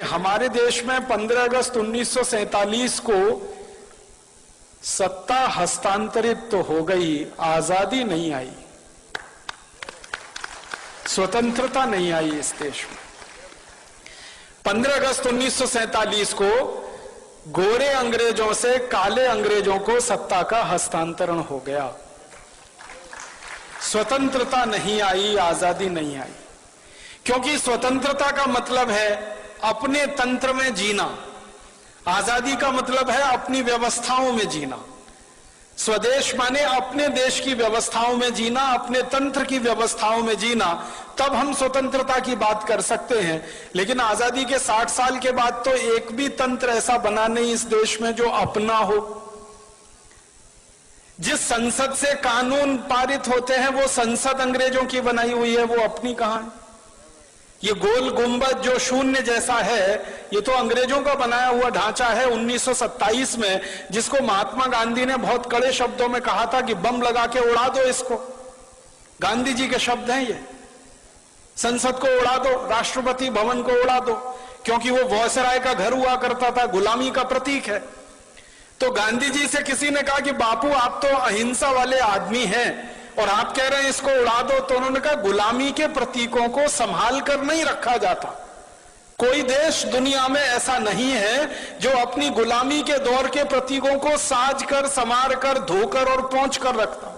हमारे देश में 15 अगस्त 1947 को सत्ता हस्तांतरित तो हो गई, आजादी नहीं आई, स्वतंत्रता नहीं आई इस देश में। 15 अगस्त 1947 को गोरे अंग्रेजों से काले अंग्रेजों को सत्ता का हस्तांतरण हो गया, स्वतंत्रता नहीं आई, आजादी नहीं आई। क्योंकि स्वतंत्रता का मतलब है अपने तंत्र में जीना, आजादी का मतलब है अपनी व्यवस्थाओं में जीना। स्वदेश माने अपने देश की व्यवस्थाओं में जीना, अपने तंत्र की व्यवस्थाओं में जीना, तब हम स्वतंत्रता की बात कर सकते हैं। लेकिन आजादी के 60 साल के बाद तो एक भी तंत्र ऐसा बना नहीं इस देश में जो अपना हो। जिस संसद से कानून पारित होते हैं वो संसद अंग्रेजों की बनाई हुई है, वो अपनी कहां है? ये गोल गुंबद जो शून्य जैसा है, ये तो अंग्रेजों का बनाया हुआ ढांचा है 1927 में, जिसको महात्मा गांधी ने बहुत कड़े शब्दों में कहा था कि बम लगा के उड़ा दो इसको। गांधी जी के शब्द हैं ये। संसद को उड़ा दो, राष्ट्रपति भवन को उड़ा दो, क्योंकि वो वॉयसराय का घर हुआ करता था, गुलामी का प्रतीक है। तो गांधी जी से किसी ने कहा कि बापू आप तो अहिंसा वाले आदमी हैं और आप कह रहे हैं इसको उड़ा दो, तो उन्होंने कहा गुलामी के प्रतीकों को संभाल कर नहीं रखा जाता। कोई देश दुनिया में ऐसा नहीं है जो अपनी गुलामी के दौर के प्रतीकों को साज कर, संवार कर, धोकर और पोंछ कर रखता।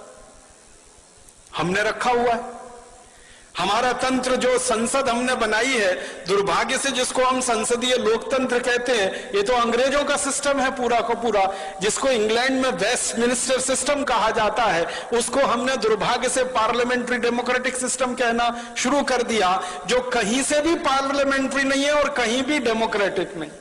हमने रखा हुआ है। हमारा तंत्र जो संसद हमने बनाई है, दुर्भाग्य से जिसको हम संसदीय लोकतंत्र कहते हैं, ये तो अंग्रेजों का सिस्टम है पूरा का पूरा, जिसको इंग्लैंड में वेस्टमिनिस्टर सिस्टम कहा जाता है, उसको हमने दुर्भाग्य से पार्लियामेंट्री डेमोक्रेटिक सिस्टम कहना शुरू कर दिया, जो कहीं से भी पार्लियामेंट्री नहीं है और कहीं भी डेमोक्रेटिक नहीं।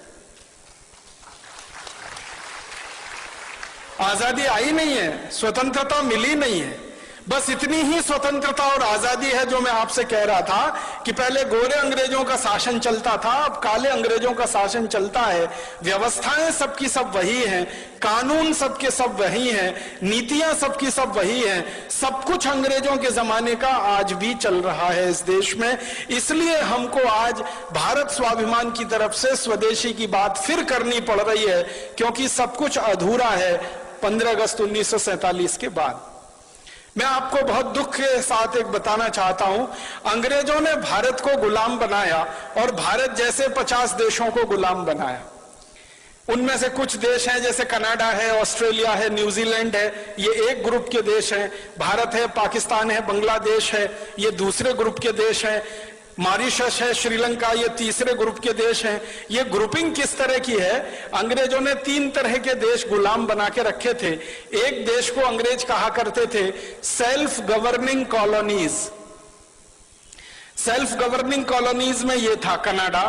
आजादी आई नहीं है, स्वतंत्रता मिली नहीं है। बस इतनी ही स्वतंत्रता और आजादी है जो मैं आपसे कह रहा था कि पहले गोरे अंग्रेजों का शासन चलता था, अब काले अंग्रेजों का शासन चलता है। व्यवस्थाएं सबकी सब वही हैं, कानून सबके सब वही हैं, नीतियां सबकी सब वही हैं। सब कुछ अंग्रेजों के जमाने का आज भी चल रहा है इस देश में। इसलिए हमको आज भारत स्वाभिमान की तरफ से स्वदेशी की बात फिर करनी पड़ रही है, क्योंकि सब कुछ अधूरा है 15 अगस्त 1947 के बाद। मैं आपको बहुत दुख के साथ एक बताना चाहता हूं, अंग्रेजों ने भारत को गुलाम बनाया और भारत जैसे 50 देशों को गुलाम बनाया। उनमें से कुछ देश हैं जैसे कनाडा है, ऑस्ट्रेलिया है, न्यूजीलैंड है, ये एक ग्रुप के देश हैं। भारत है, पाकिस्तान है, बांग्लादेश है, ये दूसरे ग्रुप के देश हैं। मॉरिशस है, श्रीलंका, ये तीसरे ग्रुप के देश हैं। ये ग्रुपिंग किस तरह की है? अंग्रेजों ने 3 तरह के देश गुलाम बना के रखे थे। एक देश को अंग्रेज कहा करते थे self governing colonies. Self governing colonies में ये था कनाडा,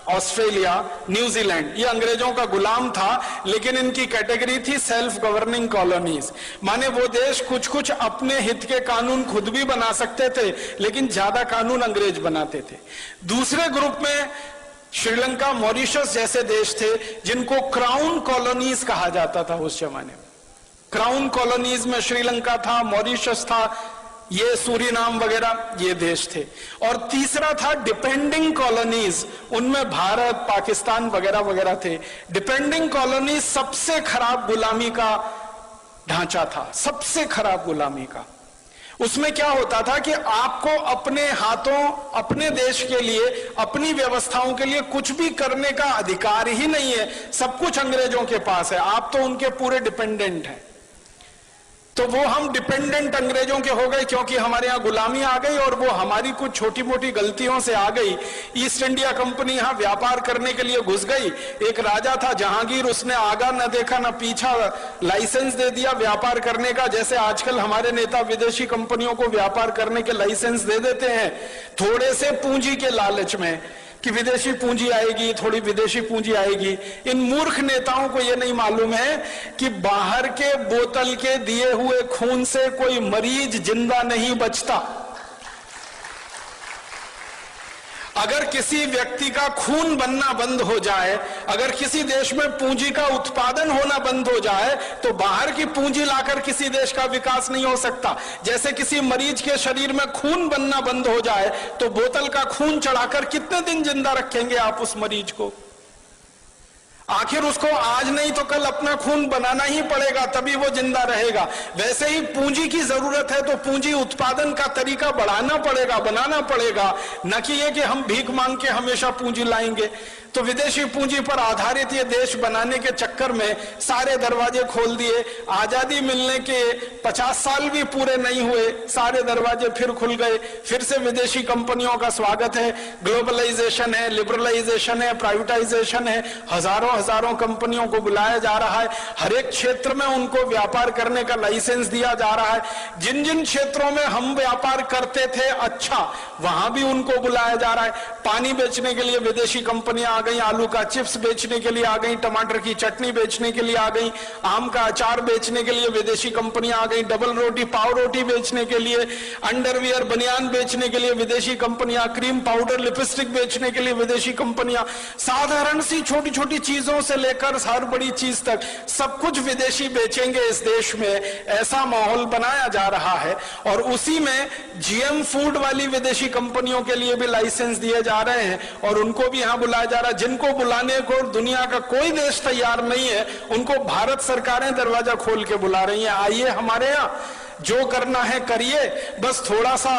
ऑस्ट्रेलिया, न्यूजीलैंड, ये अंग्रेजों का गुलाम था, लेकिन इनकी कैटेगरी थी सेल्फ गवर्निंग कॉलोनीज। माने वो देश कुछ कुछ अपने हित के कानून खुद भी बना सकते थे, लेकिन ज्यादा कानून अंग्रेज बनाते थे। दूसरे ग्रुप में श्रीलंका, मॉरिशस जैसे देश थे, जिनको क्राउन कॉलोनीज कहा जाता था उस जमाने में। क्राउन कॉलोनीज में श्रीलंका था, मॉरिशस था, ये सूरीनाम वगैरह ये देश थे। और तीसरा था डिपेंडिंग कॉलोनीज, उनमें भारत, पाकिस्तान वगैरह वगैरह थे। डिपेंडिंग कॉलोनीज सबसे खराब गुलामी का ढांचा था, सबसे खराब गुलामी का। उसमें क्या होता था कि आपको अपने हाथों, अपने देश के लिए, अपनी व्यवस्थाओं के लिए कुछ भी करने का अधिकार ही नहीं है। सब कुछ अंग्रेजों के पास है, आप तो उनके पूरे डिपेंडेंट हैं। तो वो हम डिपेंडेंट अंग्रेजों के हो गए क्योंकि हमारे यहाँ गुलामी आ गई और वो हमारी कुछ छोटी मोटी गलतियों से आ गई। ईस्ट इंडिया कंपनी यहाँ व्यापार करने के लिए घुस गई। एक राजा था जहांगीर, उसने आगा न देखा न पीछा, लाइसेंस दे दिया व्यापार करने का। जैसे आजकल हमारे नेता विदेशी कंपनियों को व्यापार करने के लाइसेंस दे देते हैं थोड़े से पूंजी के लालच में कि विदेशी पूंजी आएगी, थोड़ी विदेशी पूंजी आएगी। इन मूर्ख नेताओं को यह नहीं मालूम है कि बाहर के बोतल के दिए हुए खून से कोई मरीज जिंदा नहीं बचता। अगर किसी व्यक्ति का खून बनना बंद हो जाए, अगर किसी देश में पूंजी का उत्पादन होना बंद हो जाए, तो बाहर की पूंजी लाकर किसी देश का विकास नहीं हो सकता। जैसे किसी मरीज के शरीर में खून बनना बंद हो जाए तो बोतल का खून चढ़ाकर कितने दिन जिंदा रखेंगे आप उस मरीज को? आखिर उसको आज नहीं तो कल अपना खून बनाना ही पड़ेगा, तभी वो जिंदा रहेगा। वैसे ही पूंजी की जरूरत है तो पूंजी उत्पादन का तरीका बढ़ाना पड़ेगा, बनाना पड़ेगा, न कि ये कि हम भीख मांग के हमेशा पूंजी लाएंगे। तो विदेशी पूंजी पर आधारित ये देश बनाने के चक्कर में सारे दरवाजे खोल दिए। आजादी मिलने के 50 साल भी पूरे नहीं हुए, सारे दरवाजे फिर खुल गए। फिर से विदेशी कंपनियों का स्वागत है। ग्लोबलाइजेशन है, लिबरलाइजेशन है, प्राइवेटाइजेशन है, हजारों कंपनियों को बुलाया जा रहा है। हर एक क्षेत्र में उनको व्यापार करने का लाइसेंस दिया जा रहा है। जिन जिन क्षेत्रों में हम व्यापार करते थे अच्छा, वहां भी उनको बुलाया जा रहा है। पानी बेचने के लिए विदेशी कंपनियां आ गई, आलू का चिप्स बेचने के लिए आ गई, टमाटर की चटनी बेचने के लिए आ गई, आम का अचार बेचने के लिए विदेशी कंपनियां आ गई, डबल रोटी पाव रोटी बेचने के लिए, अंडरवियर बनियान बेचने के लिए विदेशी कंपनियां, क्रीम पाउडर लिपस्टिक बेचने के लिए विदेशी कंपनियां। साधारण सी छोटी छोटी चीजों से लेकर हर बड़ी चीज तक सब कुछ विदेशी बेचेंगे इस देश में, ऐसा माहौल बनाया जा रहा है। और उसी में जीएम फूड वाली विदेशी कंपनियों के लिए भी लाइसेंस दिए जा रहे हैं और उनको भी यहां बुलाया जा रहा है। जिनको बुलाने को दुनिया का कोई देश तैयार नहीं है, उनको भारत सरकारें दरवाजा खोल के बुला रही हैं, आइए हमारे यहां, जो करना है करिए, बस थोड़ा सा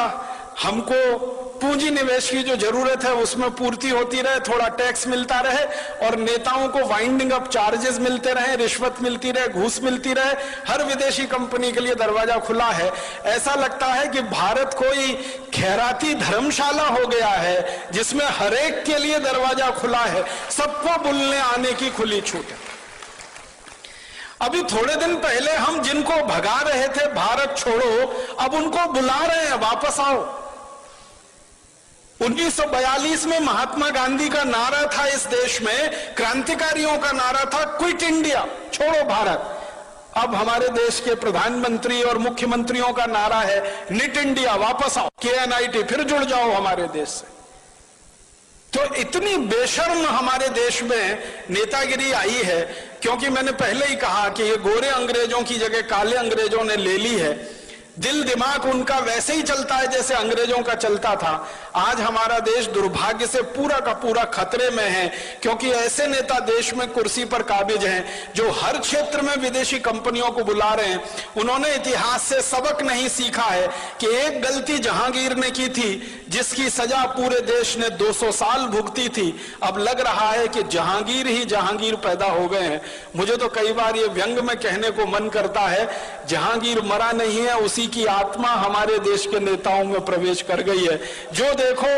हमको पूंजी निवेश की जो जरूरत है उसमें पूर्ति होती रहे, थोड़ा टैक्स मिलता रहे और नेताओं को वाइंडिंग अप चार्जेस मिलते रहे, रिश्वत मिलती रहे, घूस मिलती रहे। हर विदेशी कंपनी के लिए दरवाजा खुला है। ऐसा लगता है कि भारत कोई खैराती धर्मशाला हो गया है जिसमें हर एक के लिए दरवाजा खुला है, सबको बुलने आने की खुली छूट है। अभी थोड़े दिन पहले हम जिनको भगा रहे थे भारत छोड़ो, अब उनको बुला रहे हैं वापस आओ। 1942 में महात्मा गांधी का नारा था इस देश में, क्रांतिकारियों का नारा था क्विट इंडिया, छोड़ो भारत। अब हमारे देश के प्रधानमंत्री और मुख्यमंत्रियों का नारा है निट इंडिया, वापस आओ, KNIT, फिर जुड़ जाओ हमारे देश से। तो इतनी बेशर्म हमारे देश में नेतागिरी आई है, क्योंकि मैंने पहले ही कहा कि ये गोरे अंग्रेजों की जगह काले अंग्रेजों ने ले ली है। दिल दिमाग उनका वैसे ही चलता है जैसे अंग्रेजों का चलता था। आज हमारा देश दुर्भाग्य से पूरा का पूरा खतरे में है, क्योंकि ऐसे नेता देश में कुर्सी पर काबिज हैं जो हर क्षेत्र में विदेशी कंपनियों को बुला रहे हैं। उन्होंने इतिहास से सबक नहीं सीखा है कि एक गलती जहांगीर ने की थी जिसकी सजा पूरे देश ने 200 साल भुगती थी। अब लग रहा है कि जहांगीर ही जहांगीर पैदा हो गए हैं। मुझे तो कई बार ये व्यंग में कहने को मन करता है, जहांगीर मरा नहीं है, उसी की आत्मा हमारे देश के नेताओं में प्रवेश कर गई है। जो देखो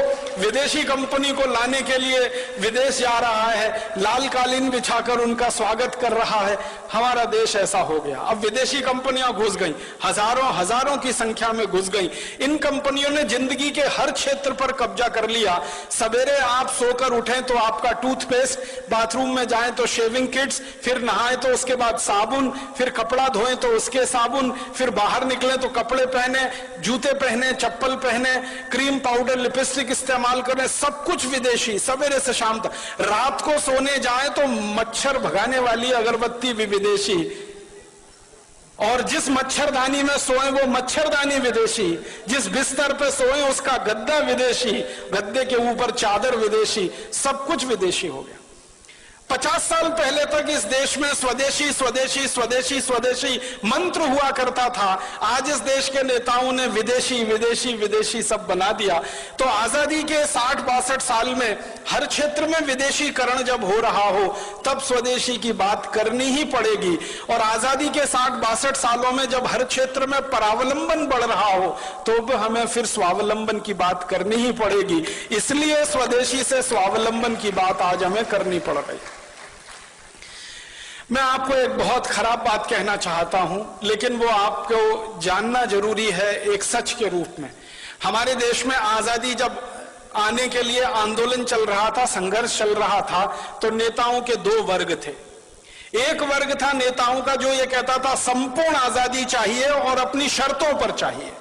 विदेशी कंपनी को लाने के लिए विदेश जा रहा है, लाल कालीन बिछाकर उनका स्वागत कर रहा है। हमारा देश ऐसा हो गया। अब विदेशी कंपनियां घुस गई, हजारों की संख्या में घुस गई। इन कंपनियों ने जिंदगी के हर क्षेत्र पर कब्जा कर लिया। सवेरे आप सोकर उठें तो आपका टूथपेस्ट, बाथरूम में जाएं तो शेविंग किट्स, फिर नहाएं तो उसके बाद साबुन, फिर कपड़ा धोएं तो उसके साबुन, फिर बाहर निकले तो कपड़े पहने, जूते पहने, चप्पल पहने, क्रीम पाउडर लिपस्टिक इस्तेमाल करें, सब कुछ विदेशी। सवेरे से शाम तक, रात को सोने जाए तो मच्छर भगाने वाली अगरबत्ती भी विदेशी, और जिस मच्छरदानी में सोए वो मच्छरदानी विदेशी, जिस बिस्तर पे सोए उसका गद्दा विदेशी, गद्दे के ऊपर चादर विदेशी, सब कुछ विदेशी हो गया। 50 साल पहले तक इस देश में स्वदेशी स्वदेशी स्वदेशी स्वदेशी मंत्र हुआ करता था। आज इस देश के नेताओं ने विदेशी विदेशी विदेशी सब बना दिया। तो आजादी के 60-62 साल में हर क्षेत्र में विदेशीकरण जब हो रहा हो तब स्वदेशी की बात करनी ही पड़ेगी। और आजादी के 60-62 सालों में जब हर क्षेत्र में परावलंबन बढ़ रहा हो तो हमें फिर स्वावलंबन की बात करनी ही पड़ेगी। इसलिए स्वदेशी से स्वावलंबन की बात आज हमें करनी पड़ रही है। मैं आपको एक बहुत खराब बात कहना चाहता हूं, लेकिन वो आपको जानना जरूरी है एक सच के रूप में। हमारे देश में आजादी जब आने के लिए आंदोलन चल रहा था, संघर्ष चल रहा था, तो नेताओं के 2 वर्ग थे। एक वर्ग था नेताओं का जो ये कहता था संपूर्ण आजादी चाहिए और अपनी शर्तों पर चाहिए।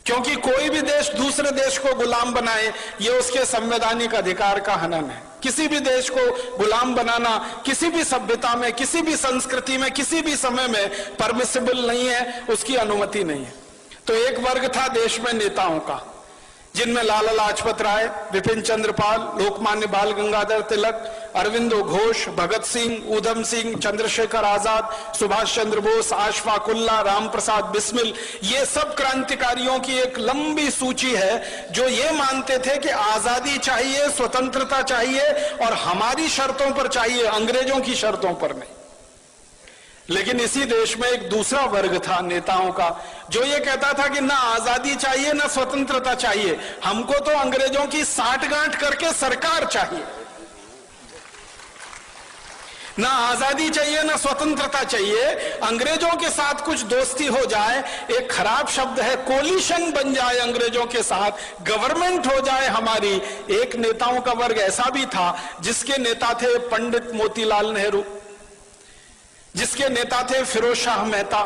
क्योंकि कोई भी देश दूसरे देश को गुलाम बनाए ये उसके संवैधानिक अधिकार का हनन है। किसी भी देश को गुलाम बनाना किसी भी सभ्यता में, किसी भी संस्कृति में, किसी भी समय में परमिसिबल नहीं है, उसकी अनुमति नहीं है। तो एक वर्ग था देश में नेताओं का, जिनमें लाला लाजपत राय, विपिन चंद्र पाल, लोकमान्य बाल गंगाधर तिलक, अरविंदो घोष, भगत सिंह, ऊधम सिंह, चंद्रशेखर आजाद, सुभाष चंद्र बोस, अशफाक उल्लाह, राम प्रसाद बिस्मिल, ये सब क्रांतिकारियों की एक लंबी सूची है जो ये मानते थे कि आजादी चाहिए, स्वतंत्रता चाहिए और हमारी शर्तों पर चाहिए, अंग्रेजों की शर्तों पर नहीं। लेकिन इसी देश में एक दूसरा वर्ग था नेताओं का जो ये कहता था कि ना आजादी चाहिए ना स्वतंत्रता चाहिए, हमको तो अंग्रेजों की साठगांठ करके सरकार चाहिए। ना आजादी चाहिए ना स्वतंत्रता चाहिए, अंग्रेजों के साथ कुछ दोस्ती हो जाए, एक खराब शब्द है, कोलिशन बन जाए अंग्रेजों के साथ, गवर्नमेंट हो जाए हमारी। एक नेताओं का वर्ग ऐसा भी था जिसके नेता थे पंडित मोतीलाल नेहरू, जिसके नेता थे फिरोज शाह मेहता,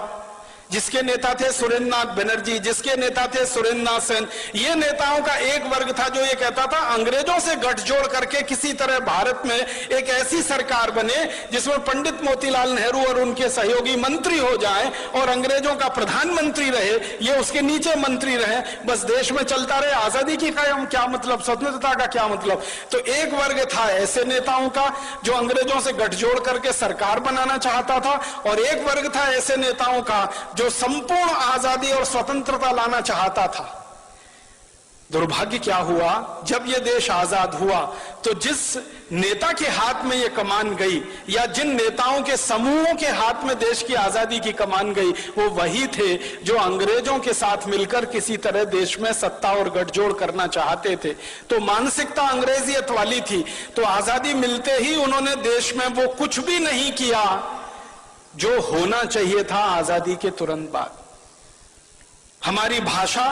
जिसके नेता थे सुरेंद्रनाथ बनर्जी, जिसके नेता थे सुरेंद्रनाथ सेन। ये नेताओं का एक वर्ग था जो ये कहता था अंग्रेजों से गठजोड़ करके किसी तरह भारत में एक ऐसी सरकार बने जिसमें पंडित मोतीलाल नेहरू और उनके सहयोगी मंत्री हो जाएं और अंग्रेजों का प्रधानमंत्री रहे, ये उसके नीचे मंत्री रहे, बस देश में चलता रहे। आजादी की क्या मतलब, स्वतंत्रता का क्या मतलब। तो एक वर्ग था ऐसे नेताओं का जो अंग्रेजों से गठजोड़ करके सरकार बनाना चाहता था, और एक वर्ग था ऐसे नेताओं का जो संपूर्ण आजादी और स्वतंत्रता लाना चाहता था। दुर्भाग्य क्या हुआ, जब यह देश आजाद हुआ तो जिस नेता के हाथ में यह कमान गई या जिन नेताओं के समूहों के हाथ में देश की आजादी की कमान गई, वो वही थे जो अंग्रेजों के साथ मिलकर किसी तरह देश में सत्ता और गठजोड़ करना चाहते थे। तो मानसिकता अंग्रेजियत वाली थी। तो आजादी मिलते ही उन्होंने देश में वो कुछ भी नहीं किया जो होना चाहिए था आजादी के तुरंत बाद। हमारी भाषा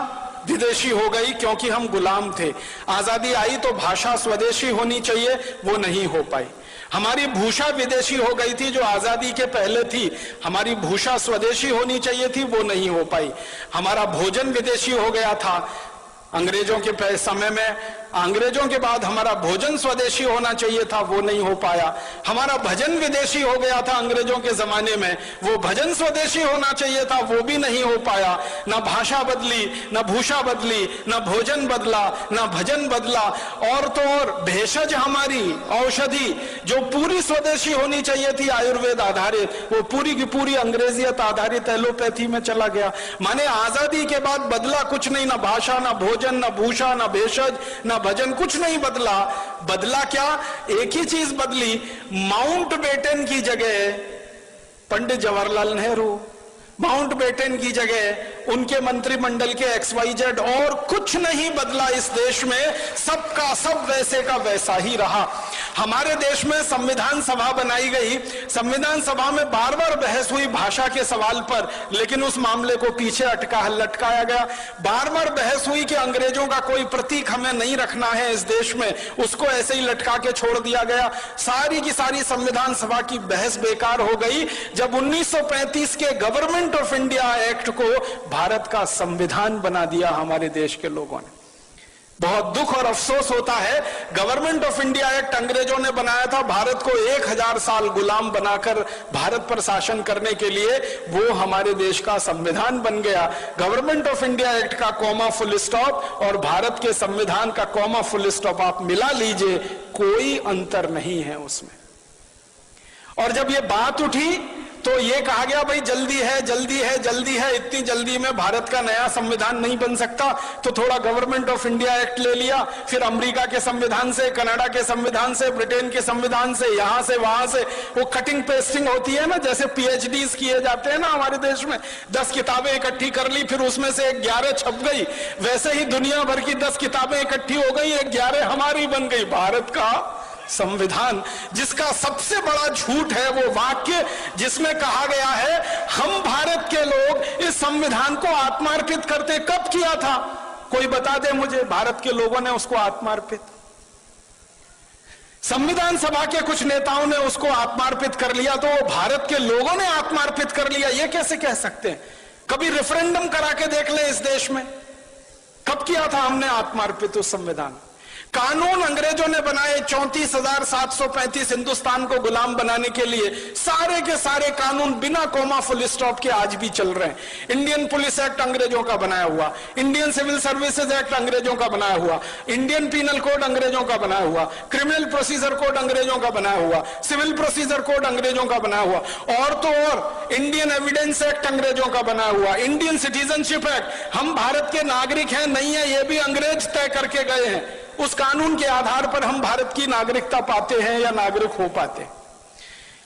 विदेशी हो गई क्योंकि हम गुलाम थे। आजादी आई तो भाषा स्वदेशी होनी चाहिए, वो नहीं हो पाई। हमारी भूषा विदेशी हो गई थी जो आजादी के पहले थी, हमारी भूषा स्वदेशी होनी चाहिए थी, वो नहीं हो पाई। हमारा भोजन विदेशी हो गया था अंग्रेजों के समय में, अंग्रेजों के बाद हमारा भोजन स्वदेशी होना चाहिए था, वो नहीं हो पाया। हमारा भजन विदेशी हो गया था अंग्रेजों के जमाने में, वो भजन स्वदेशी होना चाहिए था, वो भी नहीं हो पाया। ना भाषा बदली, ना भूषा बदली, ना भोजन बदला, ना भजन बदला। और तो और भेषज हमारी औषधि जो पूरी स्वदेशी होनी चाहिए थी आयुर्वेद आधारित, वो पूरी की पूरी अंग्रेजियत आधारित एलोपैथी में चला गया। माने आजादी के बाद बदला कुछ नहीं, ना भाषा, ना भोजन, ना भूषा, ना भेषज, ना भजन, कुछ नहीं बदला। बदला क्या, एक ही चीज बदली, माउंटबेटन की जगह पंडित जवाहरलाल नेहरू, माउंटबेटन की जगह उनके मंत्रिमंडल के XYZ, और कुछ नहीं बदला इस देश में, सबका सब वैसे का वैसा ही रहा। हमारे देश में संविधान सभा बनाई गई, संविधान सभा में बार बार बहस हुई भाषा के सवाल पर, लेकिन उस मामले को पीछे लटकाया गया। बार बार बहस हुई कि अंग्रेजों का कोई प्रतीक हमें नहीं रखना है इस देश में, उसको ऐसे ही लटका के छोड़ दिया गया। सारी की सारी संविधान सभा की बहस बेकार हो गई जब 1935 के गवर्नमेंट ऑफ इंडिया एक्ट को भारत का संविधान बना दिया हमारे देश के लोगों ने। बहुत दुख और अफसोस होता है, गवर्नमेंट ऑफ इंडिया एक्ट अंग्रेजों ने बनाया था भारत को 1000 साल गुलाम बनाकर भारत पर शासन करने के लिए, वो हमारे देश का संविधान बन गया। गवर्नमेंट ऑफ इंडिया एक्ट का कॉमा फुल स्टॉप और भारत के संविधान का कॉमा फुल स्टॉप आप मिला लीजिए, कोई अंतर नहीं है उसमें। और जब ये बात उठी तो ये कहा गया भाई जल्दी है, जल्दी है, जल्दी है, इतनी जल्दी में भारत का नया संविधान नहीं बन सकता, तो थोड़ा गवर्नमेंट ऑफ इंडिया एक्ट ले लिया, फिर अमेरिका के संविधान से, कनाडा के संविधान से, ब्रिटेन के संविधान से, यहां से वहां से वो कटिंग पेस्टिंग होती है ना, जैसे PhDs किए जाते हैं ना हमारे देश में। 10 किताबें इकट्ठी कर ली, फिर उसमें से 11 छप गई, वैसे ही दुनिया भर की 10 किताबें इकट्ठी हो गई, 11 हमारी बन गई। भारत का संविधान, जिसका सबसे बड़ा झूठ है वो वाक्य जिसमें कहा गया है हम भारत के लोग इस संविधान को आत्मार्पित करते। कब किया था कोई बता दे मुझे, भारत के लोगों ने उसको आत्मार्पित? संविधान सभा के कुछ नेताओं ने उसको आत्मार्पित कर लिया, तो वो भारत के लोगों ने आत्मार्पित कर लिया, ये कैसे कह सकते हैं? कभी रेफरेंडम करा के देख ले इस देश में, कब किया था हमने आत्मार्पित उस संविधान? कानून अंग्रेजों ने बनाए 34,735 हिंदुस्तान को गुलाम बनाने के लिए, सारे के सारे कानून बिना कोमा फुल स्टॉप के आज भी चल रहे हैं। इंडियन पुलिस एक्ट अंग्रेजों का बनाया हुआ, इंडियन सिविल सर्विसेज एक्ट अंग्रेजों का बनाया हुआ, इंडियन पीनल कोड अंग्रेजों का बनाया हुआ, क्रिमिनल प्रोसीजर कोड अंग्रेजों का बनाया हुआ, सिविल प्रोसीजर कोड अंग्रेजों का बनाया हुआ, और तो और इंडियन एविडेंस एक्ट अंग्रेजों का बनाया हुआ, इंडियन सिटीजनशिप एक्ट। हम भारत के नागरिक हैं नहीं है, ये भी अंग्रेज तय करके गए हैं। उस कानून के आधार पर हम भारत की नागरिकता पाते हैं या नागरिक हो पाते हैं।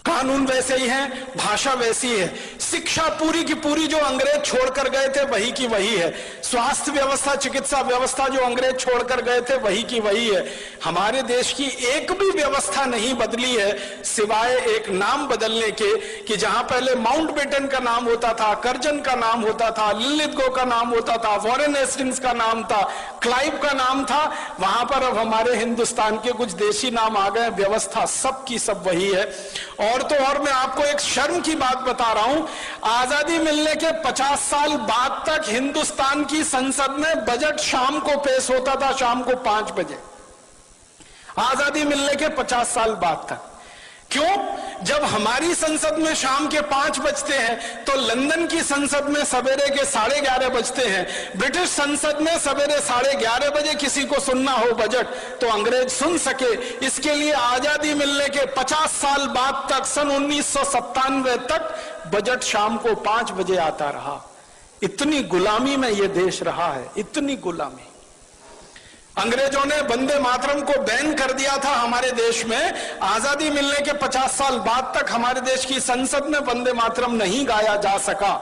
कानून वैसे ही है, भाषा वैसी है, शिक्षा पूरी की पूरी जो अंग्रेज छोड़कर गए थे वही की वही है, स्वास्थ्य व्यवस्था, चिकित्सा व्यवस्था जो अंग्रेज छोड़कर गए थे वही की वही है। हमारे देश की एक भी व्यवस्था नहीं बदली है सिवाय एक नाम बदलने के, कि जहां पहले माउंटबेटन का नाम होता था, कर्जन का नाम होता था, लिलिथगो का नाम होता था, वॉरेन हेस्टिंग्स का नाम था, क्लाइव का नाम था, वहां पर अब हमारे हिंदुस्तान के कुछ देशी नाम आ गए। व्यवस्था सब की सब वही है। और तो और मैं आपको एक शर्म की बात बता रहा हूं, आजादी मिलने के 50 साल बाद तक हिंदुस्तान की संसद में बजट शाम को पेश होता था, शाम को 5 बजे। आजादी मिलने के 50 साल बाद तक। क्यों? जब हमारी संसद में शाम के 5 बजते हैं तो लंदन की संसद में सवेरे के 11:30 बजते हैं। ब्रिटिश संसद में सवेरे 11:30 बजे किसी को सुनना हो बजट तो अंग्रेज सुन सके, इसके लिए आजादी मिलने के 50 साल बाद तक, सन 1997 तक बजट शाम को 5 बजे आता रहा। इतनी गुलामी में यह देश रहा है, इतनी गुलामी। अंग्रेजों ने वंदे मातरम को बैन कर दिया था हमारे देश में। आजादी मिलने के 50 साल बाद तक हमारे देश की संसद में वंदे मातरम नहीं गाया जा सका।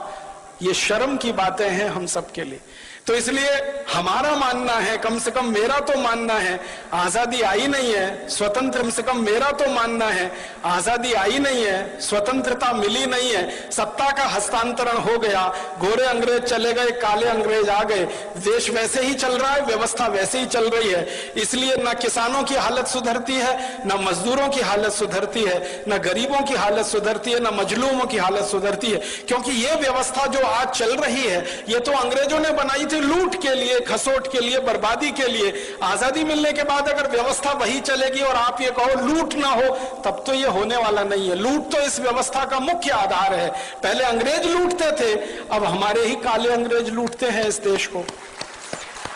ये शर्म की बातें हैं हम सबके लिए। तो इसलिए हमारा मानना है, कम से कम मेरा तो मानना है, आजादी आई नहीं है, स्वतंत्र, कम से कम मेरा तो मानना है, आजादी आई नहीं है, स्वतंत्रता मिली नहीं है, सत्ता का हस्तांतरण हो गया, गोरे अंग्रेज चले गए, काले अंग्रेज आ गए, देश वैसे ही चल रहा है, व्यवस्था वैसे ही चल रही है। इसलिए न किसानों की हालत सुधरती है, न मजदूरों की हालत सुधरती है, न गरीबों की हालत सुधरती है, न मजलूमों की हालत सुधरती है। क्योंकि ये व्यवस्था जो आज चल रही है ये तो अंग्रेजों ने बनाई थी लूट के लिए, खसोट के लिए, बर्बादी के लिए। आजादी मिलने के बाद अगर व्यवस्था वही चलेगी और आप ये कहो लूट ना हो, तब तो ये होने वाला नहीं है। लूट तो इस व्यवस्था का मुख्य आधार है। पहले अंग्रेज लूटते थे, अब हमारे ही काले अंग्रेज लूटते हैं इस देश को।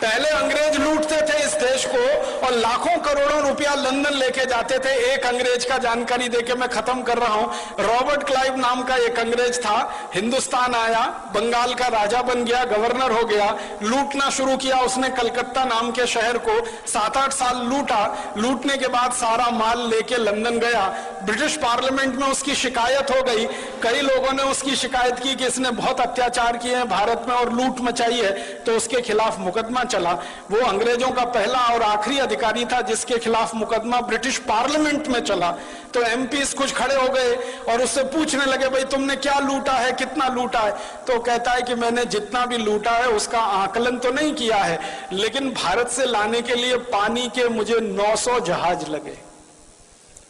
पहले अंग्रेज लूटते थे इस देश को और लाखों करोड़ों रुपया लंदन लेके जाते थे। एक अंग्रेज का जानकारी देके मैं खत्म कर रहा हूं। रॉबर्ट क्लाइव नाम का एक अंग्रेज था, हिंदुस्तान आया, बंगाल का राजा बन गया, गवर्नर हो गया, लूटना शुरू किया उसने। कलकत्ता नाम के शहर को 7-8 साल लूटा। लूटने के बाद सारा माल लेके लंदन गया। ब्रिटिश पार्लियामेंट में उसकी शिकायत हो गई। कई लोगों ने उसकी शिकायत की कि इसने बहुत अत्याचार किए हैं भारत में और लूट मचाई है, तो उसके खिलाफ मुकदमा चला। वो अंग्रेजों का पहला और आखिरी अधिकारी था जिसके खिलाफ मुकदमा ब्रिटिश पार्लियामेंट में चला। तो एमपीस कुछ खड़े हो गए और उससे पूछने लगे, भाई तुमने क्या लूटा है, कितना लूटा है? तो कहता है कि मैंने जितना भी लूटा है उसका आकलन तो नहीं किया है, लेकिन भारत से लाने के लिए पानी के मुझे 900 जहाज लगे,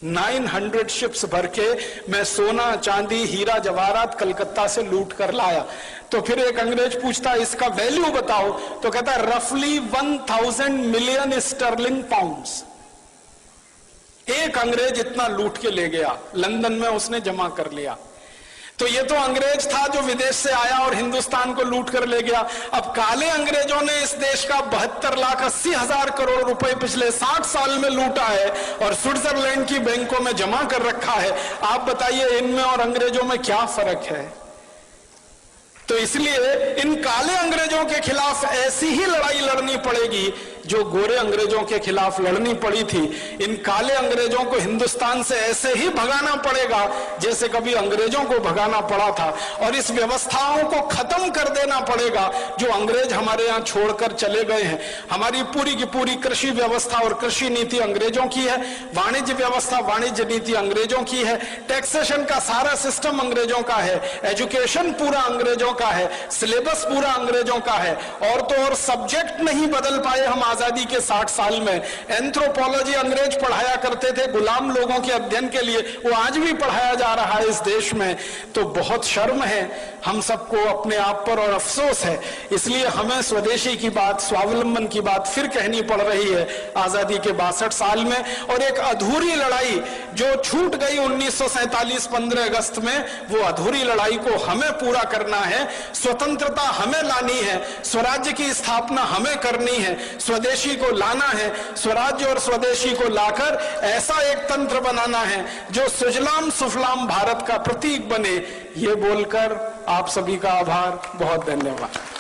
900 शिप्स भर के मैं सोना, चांदी, हीरा जवाहरात कलकत्ता से लूट कर लाया। तो फिर एक अंग्रेज पूछता है इसका वैल्यू बताओ, तो कहता है रफली 1000 मिलियन स्टर्लिंग पाउंड्स। एक अंग्रेज इतना लूट के ले गया, लंदन में उसने जमा कर लिया। तो ये तो अंग्रेज था जो विदेश से आया और हिंदुस्तान को लूट कर ले गया। अब काले अंग्रेजों ने इस देश का 72,80,000 करोड़ रुपए पिछले 60 साल में लूटा है और स्विट्जरलैंड की बैंकों में जमा कर रखा है। आप बताइए इनमें और अंग्रेजों में क्या फर्क है? तो इसलिए इन काले अंग्रेजों के खिलाफ ऐसी ही लड़ाई लड़नी पड़ेगी जो गोरे अंग्रेजों के खिलाफ लड़नी पड़ी थी। इन काले अंग्रेजों को हिंदुस्तान से ऐसे ही भगाना पड़ेगा जैसे कभी अंग्रेजों को भगाना पड़ा था, और इस व्यवस्थाओं को खत्म कर देना पड़ेगा जो अंग्रेज हमारे यहाँ छोड़कर चले गए हैं। हमारी पूरी की पूरी कृषि व्यवस्था और कृषि नीति अंग्रेजों की है, वाणिज्य व्यवस्था, वाणिज्य नीति अंग्रेजों की है, टैक्सेशन का सारा सिस्टम अंग्रेजों का है, एजुकेशन पूरा अंग्रेजों का है, सिलेबस पूरा अंग्रेजों का है, और तो और सब्जेक्ट नहीं बदल पाए हम आजादी के 60 साल में। एंथ्रोपोलॉजी अंग्रेज पढ़ाया करते थे गुलाम लोगों के अध्ययन के लिए, वो आज भी पढ़ाया जा रहा है इस देश में। तो बहुत शर्म है हम सबको अपने आप पर और अफसोस है, इसलिए हमें स्वदेशी की बात, स्वावलंबन की बात फिर कहनी पड़ रही है आजादी के 62 साल में। और एक अधूरी लड़ाई जो छूट गई 1947 15 अगस्त में, वो अधूरी लड़ाई को हमें पूरा करना है। स्वतंत्रता हमें लानी है, स्वराज्य की स्थापना हमें करनी है, स्वदेशी को लाना है, स्वराज्य और स्वदेशी को लाकर ऐसा एक तंत्र बनाना है जो सुजलाम सुफलाम भारत का प्रतीक बने। ये बोलकर आप सभी का आभार, बहुत धन्यवाद।